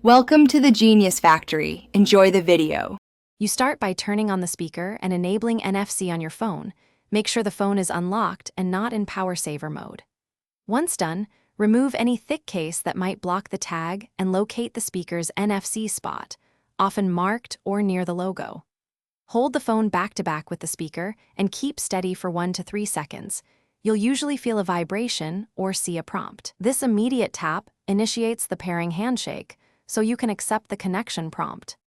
Welcome to the Genius Factory. Enjoy the video. You start by turning on the speaker and enabling NFC on your phone. Make sure the phone is unlocked and not in power saver mode. Once done, remove any thick case that might block the tag and locate the speaker's NFC spot, often marked or near the logo. Hold the phone back to back with the speaker and keep steady for 1 to 3 seconds. You'll usually feel a vibration or see a prompt. This immediate tap initiates the pairing handshake, so you can accept the connection prompt.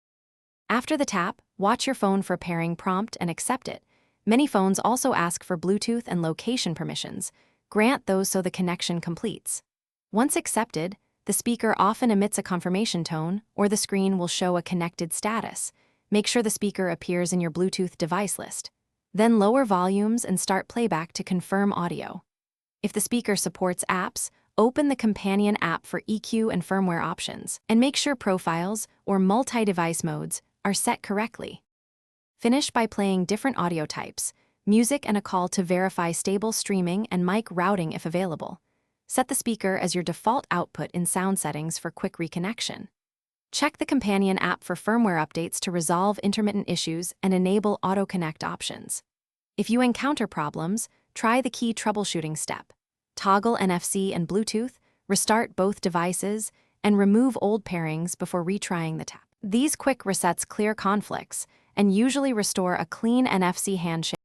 After the tap, watch your phone for pairing prompt and accept it. Many phones also ask for Bluetooth and location permissions. Grant those so the connection completes. Once accepted, the speaker often emits a confirmation tone or the screen will show a connected status. Make sure the speaker appears in your Bluetooth device list. Then lower volumes and start playback to confirm audio. If the speaker supports apps, open the companion app for EQ and firmware options, and make sure profiles or multi-device modes are set correctly. Finish by playing different audio types, music and a call to verify stable streaming and mic routing if available. Set the speaker as your default output in sound settings for quick reconnection. Check the companion app for firmware updates to resolve intermittent issues and enable auto-connect options. If you encounter problems, try the key troubleshooting step. Toggle NFC and Bluetooth, restart both devices, and remove old pairings before retrying the tap. These quick resets clear conflicts and usually restore a clean NFC handshake.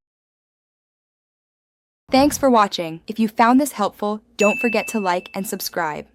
Thanks for watching. If you found this helpful, don't forget to like and subscribe.